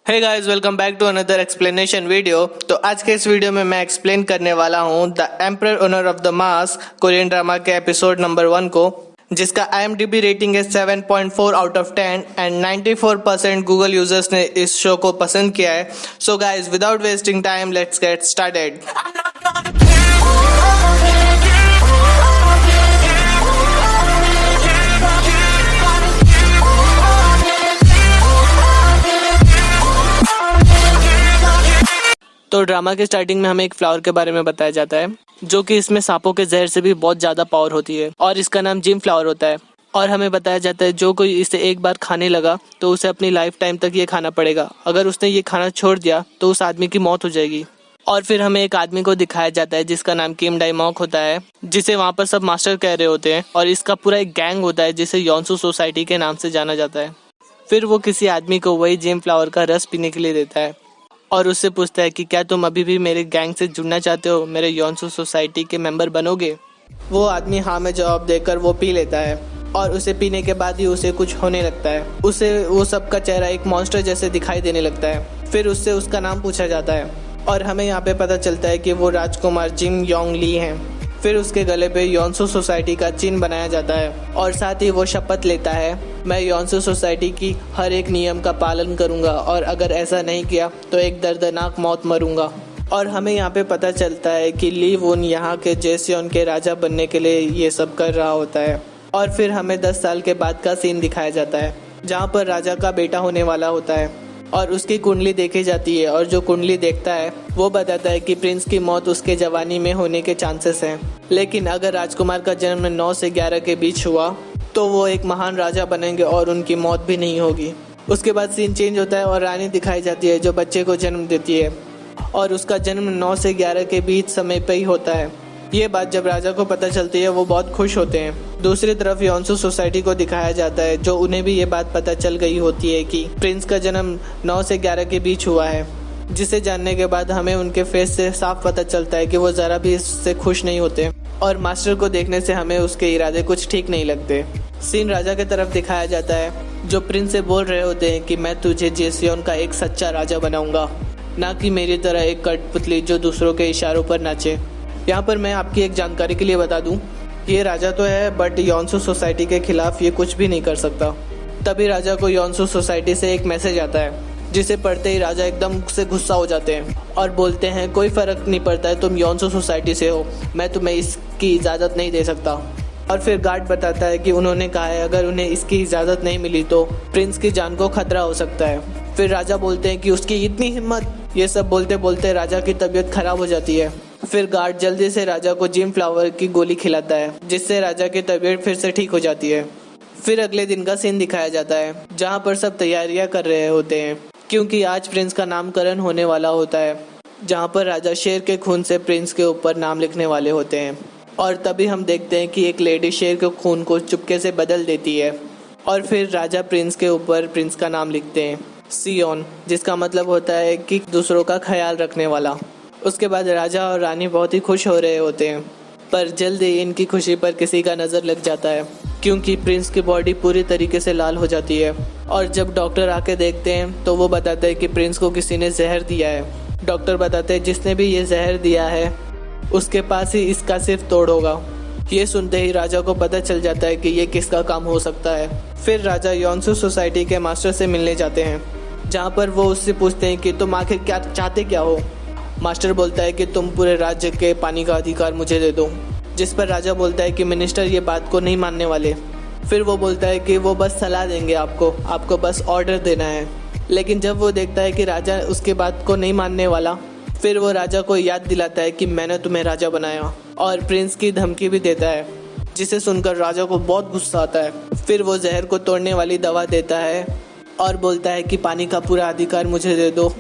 Hey guys, welcome back to another explanation video. तो आज के इस वीडियो में मैं एक्सप्लेन करने वाला हूँ the emperor owner of the mask Korean drama के एपिसोड नंबर 1 को, जिसका IMDb रेटिंग है 7.4 out of 10 and 94% Google users ने इस शो को पसंद किया है। So guys, without wasting time, let's get started. तो ड्रामा के स्टार्टिंग में हमें एक फ्लावर के बारे में बताया जाता है जो कि इसमें सांपों के जहर से भी बहुत ज्यादा पावर होती है और इसका नाम जिम फ्लावर होता है। और हमें बताया जाता है जो कोई इसे एक बार खाने लगा तो उसे अपनी लाइफ टाइम तक ये खाना पड़ेगा। अगर उसने ये खाना छोड़ दिया तो उस आदमी की मौत हो जाएगी। और फिर हमें एक आदमी को दिखाया जाता है जिसका नाम किम डाई मॉक होता है, जिसे वहाँ पर सब मास्टर कह रहे होते हैं और इसका पूरा एक गैंग होता है जिसे योनसू सोसाइटी के नाम से जाना जाता है। फिर वो किसी आदमी को वही जिम फ्लावर का रस पीने के लिए देता है और उससे पूछता है कि क्या तुम अभी भी मेरे गैंग से जुड़ना चाहते हो, मेरे योनसू सोसाइटी के मेंबर बनोगे। वो आदमी हाँ में जवाब देकर वो पी लेता है और उसे पीने के बाद ही उसे कुछ होने लगता है। उसे वो सबका चेहरा एक मॉन्स्टर जैसे दिखाई देने लगता है। फिर उससे उसका नाम पूछा जाता है और हमें यहाँ पे पता चलता है कि वो राजकुमार जिम योंग ली हैं। फिर उसके गले पे योनसू सोसाइटी का चिन्ह बनाया जाता है और साथ ही वो शपथ लेता है, मैं योनसू सोसाइटी की हर एक नियम का पालन करूंगा और अगर ऐसा नहीं किया तो एक दर्दनाक मौत मरूंगा। और हमें यहाँ पे पता चलता है कि ली वुन यहाँ के जेसियोन के राजा बनने के लिए ये सब कर रहा होता है। और फिर हमें 10 साल के बाद का सीन दिखाया जाता है जहाँ पर राजा का बेटा होने वाला होता है और उसकी कुंडली देखी जाती है और जो कुंडली देखता है वो बताता है कि प्रिंस की मौत उसके जवानी में होने के चांसेस हैं, लेकिन अगर राजकुमार का जन्म 9 से 11 के बीच हुआ तो वो एक महान राजा बनेंगे और उनकी मौत भी नहीं होगी। उसके बाद सीन चेंज होता है और रानी दिखाई जाती है जो बच्चे को जन्म देती है और उसका जन्म 9 से 11 के बीच समय पे ही होता है। ये बात जब राजा को पता चलती है वो बहुत खुश होते हैं। दूसरी तरफ योनसू सोसाइटी को दिखाया जाता है जो उन्हें भी ये बात पता चल गई होती है कि प्रिंस का जन्म 9 से 11 के बीच हुआ है, जिसे जानने के बाद हमें उनके फेस से साफ पता चलता है कि वो जरा भी इससे खुश नहीं होते और मास्टर को देखने से हमें उसके इरादे कुछ ठीक नहीं लगते। सीन राजा की तरफ दिखाया जाता है जो प्रिंस से बोल रहे होते हैं कि मैं तुझे जेसियोन का एक सच्चा राजा बनाऊंगा, ना कि मेरी तरह एक कठपुतली जो दूसरों के इशारों पर नाचे। यहाँ पर मैं आपकी एक जानकारी के लिए बता दूं, ये राजा तो है बट योनसू सोसाइटी के खिलाफ ये कुछ भी नहीं कर सकता। तभी राजा को योनसू सोसाइटी से एक मैसेज आता है जिसे पढ़ते ही राजा एकदम से गुस्सा हो जाते हैं और बोलते हैं कोई फर्क नहीं पड़ता है, तुम योनसू सोसाइटी से हो, मैं तुम्हें इसकी इजाज़त नहीं दे सकता। और फिर गार्ड बताता है कि उन्होंने कहा है अगर उन्हें इसकी इजाज़त नहीं मिली तो प्रिंस की जान को खतरा हो सकता है। फिर राजा बोलते हैं कि उसकी इतनी हिम्मत। ये सब बोलते बोलते राजा की तबीयत खराब हो जाती है। फिर गार्ड जल्दी से राजा को जिम फ्लावर की गोली खिलाता है जिससे राजा की तबीयत फिर से ठीक हो जाती है। फिर अगले दिन का सीन दिखाया जाता है जहाँ पर सब तैयारियां कर रहे होते हैं क्योंकि आज प्रिंस का नामकरण होने वाला होता है, जहाँ पर राजा शेर के खून से प्रिंस के ऊपर नाम लिखने वाले होते हैं। और तभी हम देखते हैं कि एक लेडी शेर के खून को चुपके से बदल देती है और फिर राजा प्रिंस के ऊपर प्रिंस का नाम लिखते हैं, सियोन, जिसका मतलब होता है कि दूसरों का ख्याल रखने वाला। उसके बाद राजा और रानी बहुत ही खुश हो रहे होते हैं, पर जल्द ही इनकी खुशी पर किसी का नज़र लग जाता है क्योंकि प्रिंस की बॉडी पूरी तरीके से लाल हो जाती है। और जब डॉक्टर आके देखते हैं तो वो बताते हैं कि प्रिंस को किसी ने जहर दिया है। डॉक्टर बताते हैं जिसने भी ये जहर दिया है उसके पास ही इसका सिर्फ तोड़ होगा। ये सुनते ही राजा को पता चल जाता है कि ये किसका काम हो सकता है। फिर राजा योनसू सोसाइटी के मास्टर से मिलने जाते हैं जहाँ पर वो उससे पूछते हैं कि तुम आखिर क्या चाहते क्या हो। मास्टर बोलता है कि तुम पूरे राज्य के पानी का अधिकार मुझे दे दो, जिस पर राजा बोलता है कि मिनिस्टर ये बात को नहीं मानने वाले। फिर वो बोलता है कि वो बस सलाह देंगे, आपको बस ऑर्डर देना है। लेकिन जब वो देखता है कि राजा उसके बात को नहीं मानने वाला, फिर वो राजा को याद दिलाता है कि मैंने तुम्हें राजा बनाया और प्रिंस की धमकी भी देता है, जिसे सुनकर राजा को बहुत गुस्सा आता है। फिर वो जहर को तोड़ने वाली दवा देता है और बोलता है कि पानी का पूरा अधिकार मुझे दे दो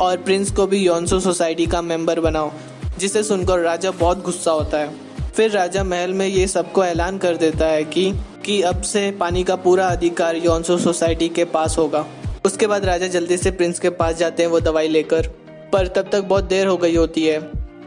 और प्रिंस को भी योनसू सोसाइटी का मेंबर बनाओ, जिसे सुनकर राजा बहुत गुस्सा होता है। फिर राजा महल में ये सबको ऐलान कर देता है कि अब से पानी का पूरा अधिकार योनसू सोसाइटी के पास होगा। उसके बाद राजा जल्दी से प्रिंस के पास जाते हैं वो दवाई लेकर, पर तब तक बहुत देर हो गई होती है।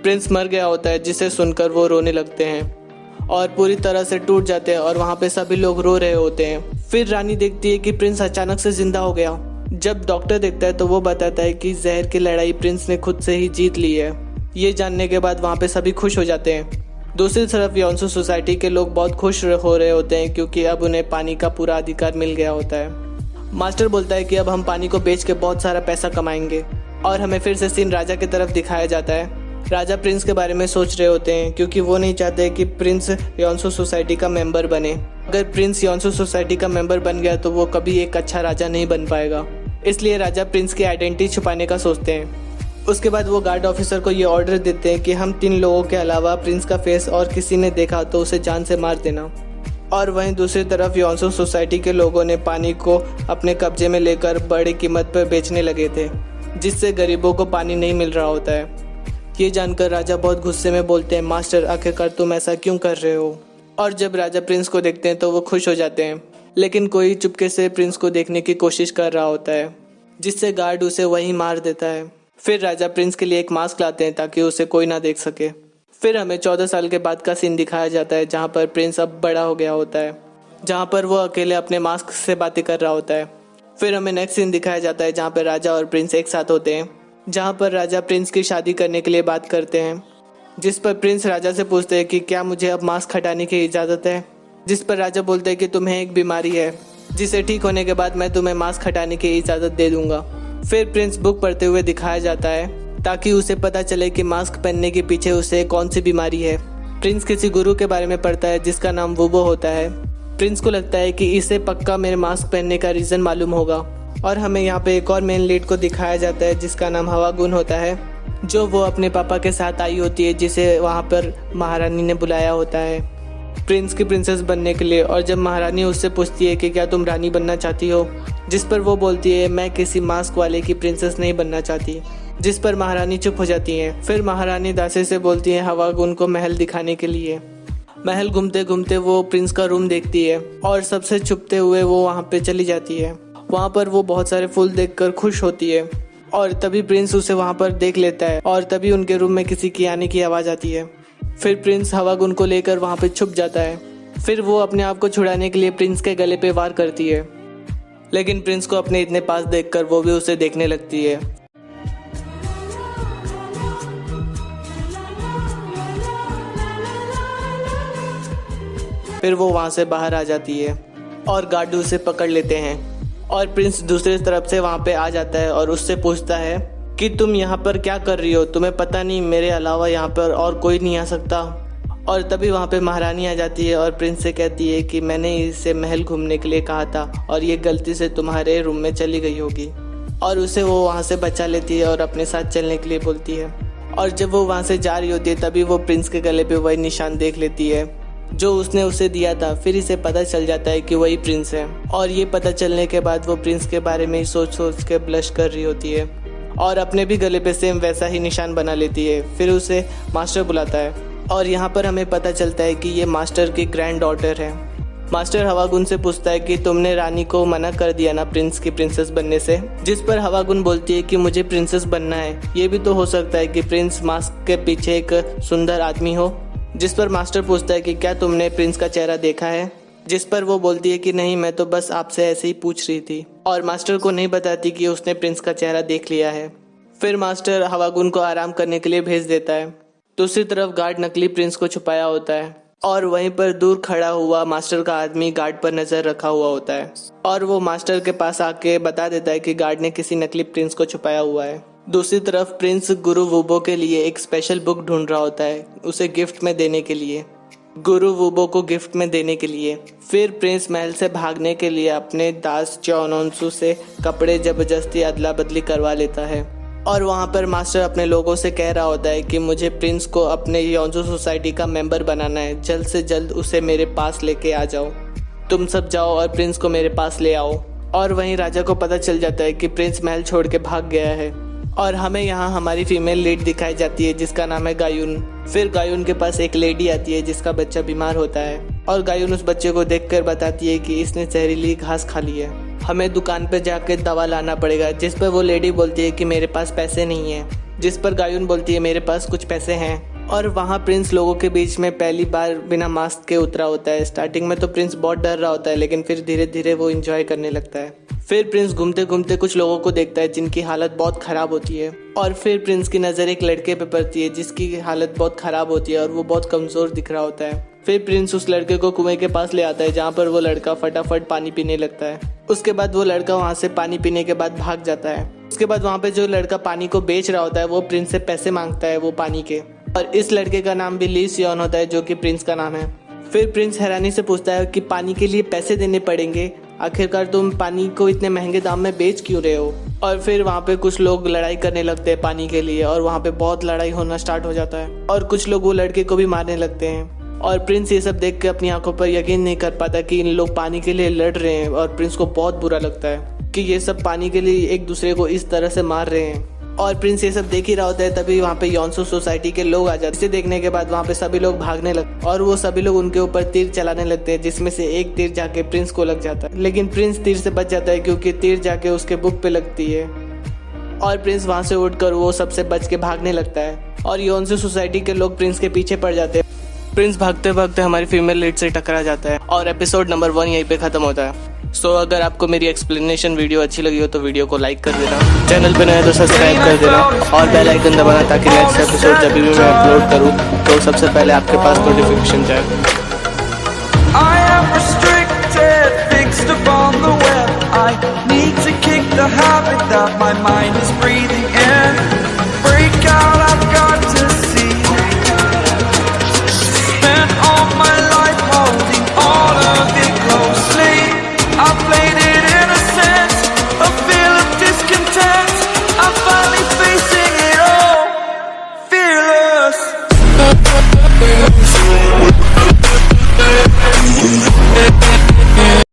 प्रिंस मर गया होता है, जिसे सुनकर वो रोने लगते हैं और पूरी तरह से टूट जाते हैं और वहाँ पे सभी लोग रो रहे होते हैं। फिर रानी देखती है कि प्रिंस अचानक से जिंदा हो गया, जब डॉक्टर देखता है तो वो बताता है कि जहर की लड़ाई प्रिंस ने खुद से ही जीत ली है। ये जानने के बाद वहाँ पे सभी खुश हो जाते हैं। दूसरी तरफ योंसू सोसाइटी के लोग बहुत खुश हो रहे होते हैं क्योंकि अब उन्हें पानी का पूरा अधिकार मिल गया होता है। मास्टर बोलता है कि अब हम पानी को बेच के बहुत सारा पैसा कमाएंगे और हमें फिर से सीन राजा की तरफ दिखाया जाता है। राजा प्रिंस के बारे में सोच रहे होते हैं क्योंकि वो नहीं चाहते कि प्रिंस योंसू सोसाइटी का मेंबर बने। अगर प्रिंस योंसू सोसाइटी का मेंबर बन गया तो वो कभी एक अच्छा राजा नहीं बन पाएगा। इसलिए राजा प्रिंस की आइडेंटिटी छुपाने का सोचते हैं। उसके बाद वो गार्ड ऑफिसर को ये ऑर्डर देते हैं कि हम 3 लोगों के अलावा प्रिंस का फेस और किसी ने देखा तो उसे जान से मार देना। और वहीं दूसरी तरफ योंसू सोसाइटी के लोगों ने पानी को अपने कब्जे में लेकर बड़ी कीमत पर बेचने लगे थे, जिससे गरीबों को पानी नहीं मिल रहा होता है। ये जानकर राजा बहुत गुस्से में बोलते हैं, मास्टर आखिरकार तुम ऐसा क्यों कर रहे हो। और जब राजा प्रिंस को देखते हैं तो वो खुश हो जाते हैं, लेकिन कोई चुपके से प्रिंस को देखने की कोशिश कर रहा होता है, जिससे गार्ड उसे वहीं मार देता है। फिर राजा प्रिंस के लिए एक मास्क लाते हैं ताकि उसे कोई ना देख सके। फिर हमें 14 साल के बाद का सीन दिखाया जाता है जहाँ पर प्रिंस अब बड़ा हो गया होता है, जहाँ पर वो अकेले अपने मास्क से बातें कर रहा होता है। फिर हमें नेक्स्ट सीन दिखाया जाता है जहाँ पर राजा और प्रिंस एक साथ होते हैं, जहाँ पर राजा प्रिंस की शादी करने के लिए बात करते हैं, जिस पर प्रिंस राजा से पूछते हैं कि क्या मुझे अब मास्क हटाने की इजाज़त है। जिस पर राजा बोलते हैं कि तुम्हें एक बीमारी है जिसे ठीक होने के बाद मैं तुम्हें मास्क हटाने की इजाज़त दे दूंगा। फिर प्रिंस बुक पढ़ते हुए दिखाया जाता है ताकि उसे पता चले कि मास्क पहनने के पीछे उसे कौन सी बीमारी है। प्रिंस किसी गुरु के बारे में पढ़ता है जिसका नाम वुबो होता है। प्रिंस को लगता है कि इसे पक्का मेरे मास्क पहनने का रीज़न मालूम होगा। और हमें यहाँ पे एक और मेन लीड को दिखाया जाता है जिसका नाम हवागुन होता है, जो वो अपने पापा के साथ आई होती है, जिसे वहाँ पर महारानी ने बुलाया होता है प्रिंस की प्रिंसेस बनने के लिए। और जब महारानी उससे पूछती है कि क्या तुम रानी बनना चाहती हो, जिस पर वो बोलती है मैं किसी मास्क वाले की प्रिंसेस नहीं बनना चाहती, जिस पर महारानी चुप हो जाती हैं। फिर महारानी दासी से बोलती है हवागुन को महल दिखाने के लिए। महल घूमते घूमते वो प्रिंस का रूम देखती है और सबसे छुपते हुए वो वहाँ पे चली जाती है। वहाँ पर वो बहुत सारे फूल देखकर खुश होती है और तभी प्रिंस उसे वहाँ पर देख लेता है और तभी उनके रूम में किसी की आने की आवाज़ आती है। फिर प्रिंस हवागुन को लेकर वहाँ पे छुप जाता है। फिर वो अपने आप को छुड़ाने के लिए प्रिंस के गले पे वार करती है, लेकिन प्रिंस को अपने इतने पास देखकर वो भी उसे देखने लगती है। फिर वो वहाँ से बाहर आ जाती है और गार्ड उसे पकड़ लेते हैं और प्रिंस दूसरी तरफ से वहाँ पे आ जाता है और उससे पूछता है कि तुम यहाँ पर क्या कर रही हो, तुम्हें पता नहीं मेरे अलावा यहाँ पर और कोई नहीं आ सकता। और तभी वहाँ पे महारानी आ जाती है और प्रिंस से कहती है कि मैंने इसे महल घूमने के लिए कहा था और ये गलती से तुम्हारे रूम में चली गई होगी। और उसे वो वहाँ से बचा लेती है और अपने साथ चलने के लिए बोलती है। और जब वो वहाँ से जा रही होती है तभी वो प्रिंस के गले पे वही निशान देख लेती है जो उसने उसे दिया था। फिर इसे पता चल जाता है कि वही प्रिंस है और ये पता चलने के बाद वो प्रिंस के बारे में ही सोच सोच के ब्लश कर रही होती है और अपने भी गले पे सेम वैसा ही निशान बना लेती है। फिर उसे मास्टर बुलाता है और यहाँ पर हमें पता चलता है कि ये मास्टर की ग्रैंड डॉटर है। मास्टर हवागुन से पूछता है कि तुमने रानी को मना कर दिया ना प्रिंस की प्रिंसेस बनने से, जिस पर हवागुन बोलती है कि मुझे प्रिंसेस बनना है। ये भी तो हो सकता है कि प्रिंस मास्क के पीछे एक सुंदर आदमी हो। जिस पर मास्टर पूछता है कि क्या तुमने प्रिंस का चेहरा देखा है, जिस पर वो बोलती है कि नहीं, मैं तो बस आपसे ऐसे ही पूछ रही थी। और मास्टर को नहीं बताती कि उसने प्रिंस का चेहरा देख लिया है। फिर मास्टर हवागुन को आराम करने के लिए भेज देता है। दूसरी तरफ गार्ड नकली प्रिंस को छुपाया होता है और वहीं पर दूर खड़ा हुआ मास्टर का आदमी गार्ड पर नजर रखा हुआ होता है और वो मास्टर के पास आके बता देता है कि गार्ड ने किसी नकली प्रिंस को छुपाया हुआ है। दूसरी तरफ प्रिंस गुरु वुबो के लिए एक स्पेशल बुक ढूंढ रहा होता है, उसे गिफ्ट में देने के लिए, गुरु वुबो को गिफ्ट में देने के लिए। फिर प्रिंस महल से भागने के लिए अपने दास च्योनोन्सू से कपड़े जबरदस्ती अदला बदली करवा लेता है और वहाँ पर मास्टर अपने लोगों से कह रहा होता है कि मुझे प्रिंस को अपने योंसू सोसाइटी का मेंबर बनाना है, जल्द से जल्द उसे मेरे पास लेके आ जाओ। तुम सब जाओ और प्रिंस को मेरे पास ले आओ। और वहीं राजा को पता चल जाता है कि प्रिंस महल छोड़ के भाग गया है और हमें यहाँ हमारी फीमेल लीड दिखाई जाती है जिसका नाम है गायुन। फिर गायुन के पास एक लेडी आती है जिसका बच्चा बीमार होता है और गायुन उस बच्चे को देखकर बताती है कि इसने जहरीली घास खा ली है, हमें दुकान पे जाके दवा लाना पड़ेगा। जिस पर वो लेडी बोलती है कि मेरे पास पैसे नहीं है, जिस पर गायुन बोलती है मेरे पास कुछ पैसे हैं। और वहाँ प्रिंस लोगों के बीच में पहली बार बिना मास्क के उतरा होता है। स्टार्टिंग में तो प्रिंस बहुत डर रहा होता है लेकिन फिर धीरे धीरे वो एंजॉय करने लगता है। फिर प्रिंस घूमते घूमते कुछ लोगों को देखता है जिनकी हालत बहुत ख़राब होती है, और फिर प्रिंस की नज़र एक लड़के पे पड़ती है जिसकी हालत बहुत ख़राब होती है और वो बहुत कमज़ोर दिख रहा होता है। फिर प्रिंस उस लड़के को कुएं के पास ले आता है जहाँ पर वो लड़का फटाफट पानी पीने लगता है। उसके बाद वो लड़का वहाँ से पानी पीने के बाद भाग जाता है। उसके बाद वहाँ पे जो लड़का पानी को बेच रहा होता है वो प्रिंस से पैसे मांगता है वो पानी के, और इस लड़के का नाम भी ली सियोन होता है जो कि प्रिंस का नाम है। फिर प्रिंस हैरानी से पूछता है कि पानी के लिए पैसे देने पड़ेंगे, आखिरकार तुम पानी को इतने महंगे दाम में बेच क्यों रहे हो। और फिर वहाँ पे कुछ लोग लड़ाई करने लगते हैं पानी के लिए, और वहाँ पे बहुत लड़ाई होना स्टार्ट हो जाता है और कुछ लोग वो लड़के को भी मारने लगते हैं। और प्रिंस ये सब देख के अपनी आंखों पर यकीन नहीं कर पाता कि इन लोग पानी के लिए लड़ रहे हैं, और प्रिंस को बहुत बुरा लगता है कि ये सब पानी के लिए एक दूसरे को इस तरह से मार रहे हैं। और प्रिंस ये सब देख ही रहा होता है, तभी वहाँ पे योंसू सोसाइटी के लोग आ जाते हैं। इसे देखने के बाद वहाँ पे सभी लोग भागने लगते और वो सभी लोग उनके ऊपर तीर चलाने लगते हैं, जिसमें से एक तीर जाके प्रिंस को लग जाता है। लेकिन प्रिंस तीर से बच जाता है क्योंकि तीर जाके उसके बुक पे लगती है, और प्रिंस वहाँ से उठकर वो सबसे बच के भागने लगता है, और योंसू सोसाइटी के लोग प्रिंस के पीछे पड़ जाते हैं। प्रिंस भागते भागते हमारी फीमेल लीड से टकरा जाता है और एपिसोड नंबर 1 यहीं पे खत्म होता है। सो अगर आपको मेरी एक्सप्लेनेशन वीडियो अच्छी लगी हो तो वीडियो को लाइक कर देना, चैनल पे नए हो तो सब्सक्राइब कर देना और बेल आइकन दबाना ताकि नेक्स्ट एपिसोड जब भी मैं अपलोड करूँ तो सबसे पहले आपके पास नोटिफिकेशन जाए।